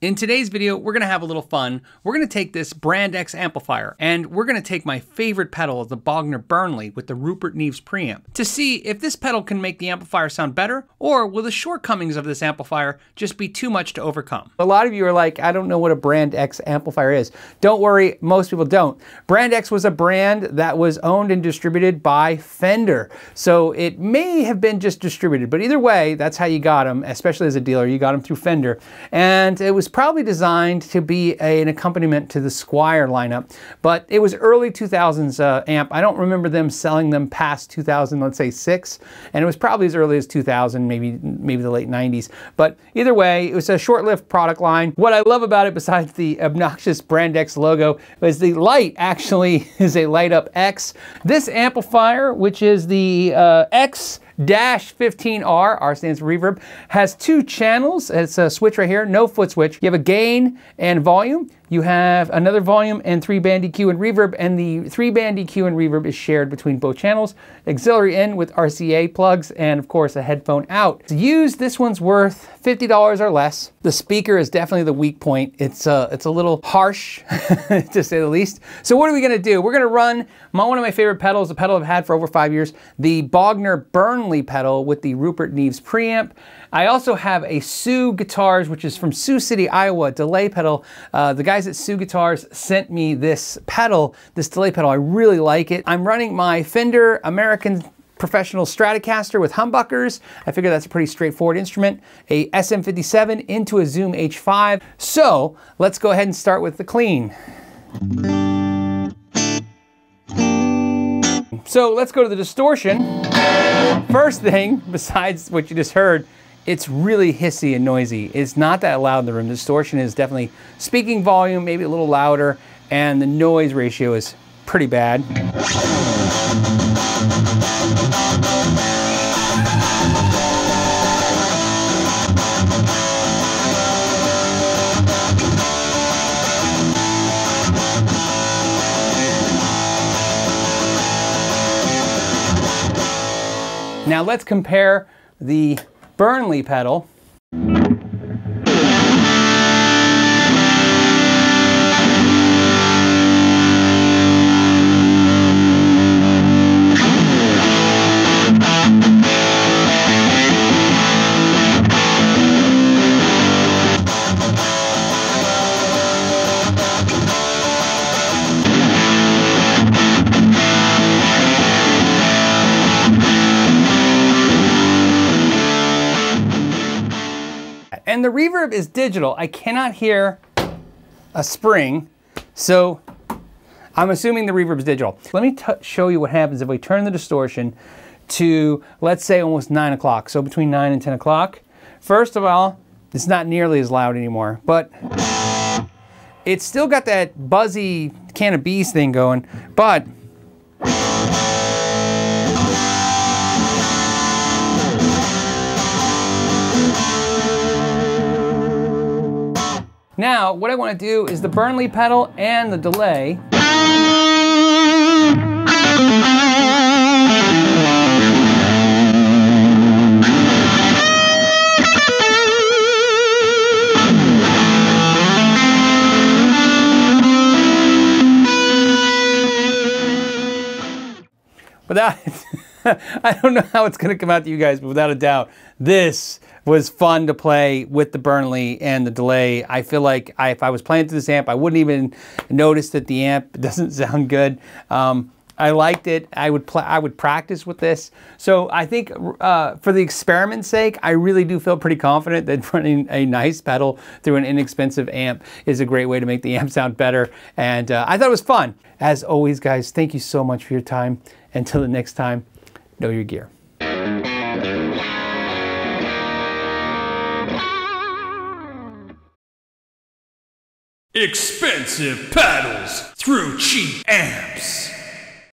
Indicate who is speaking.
Speaker 1: In today's video, we're gonna have a little fun. We're gonna take this Brand X amplifier and we're gonna take my favorite pedal, the Bogner Burnley with the Rupert Neves preamp, to see if this pedal can make the amplifier sound better, or will the shortcomings of this amplifier just be too much to overcome. A lot of you are like, I don't know what a Brand X amplifier is. Don't worry, most people don't. Brand X was a brand that was owned and distributed by Fender. So it may have been just distributed, but either way, that's how you got them, especially as a dealer. You got them through Fender. And it was probably designed to be an accompaniment to the Squier lineup, but it was early 2000s amp. I don't remember them selling them past 2000, let's say 6, and it was probably as early as 2000, maybe the late 90s. But either way, it was a short-lived product line. What I love about it, besides the obnoxious Brand X logo, is the light actually is a light up X. This amplifier, which is the X-15R, R stands for reverb, has 2 channels. It's a switch right here, no foot switch. You have a gain and volume. You have another volume and 3-band EQ and reverb, and the 3-band EQ and reverb is shared between both channels. Auxiliary in with RCA plugs, and of course a headphone out. To use, this one's worth $50 or less. The speaker is definitely the weak point. It's a little harsh, to say the least. So what are we gonna do? We're gonna run one of my favorite pedals, a pedal I've had for over 5 years, the Bogner Burnley pedal with the Rupert Neves preamp. I also have a Sioux Guitars, which is from Sioux City, Iowa, delay pedal. The guys at Sioux Guitars sent me this pedal, this delay pedal. I really like it. I'm running my Fender American Professional Stratocaster with humbuckers. I figure that's a pretty straightforward instrument. A SM57 into a Zoom H5. So let's go ahead and start with the clean. So let's go to the distortion. First thing, besides what you just heard, it's really hissy and noisy. It's not that loud in the room. The distortion is definitely speaking volume, maybe a little louder, and the noise ratio is pretty bad. Now let's compare the Burnley pedal. And the reverb is digital. I cannot hear a spring, so I'm assuming the reverb is digital. Let me show you what happens if we turn the distortion to, let's say, almost 9 o'clock, so between 9 and 10 o'clock. First of all, it's not nearly as loud anymore, but it's still got that buzzy can of bees thing going, but now, what I want to do is the Burnley pedal and the delay. Without, I don't know how it's going to come out to you guys, but without a doubt, this was fun to play with the Burnley and the delay. I feel like if I was playing through this amp, I wouldn't even notice that the amp doesn't sound good. I liked it. I would practice with this. So I think for the experiment's sake, I really do feel pretty confident that running a nice pedal through an inexpensive amp is a great way to make the amp sound better. And I thought it was fun. As always, guys, thank you so much for your time. Until the next time, know your gear.
Speaker 2: Expensive paddles through cheap amps.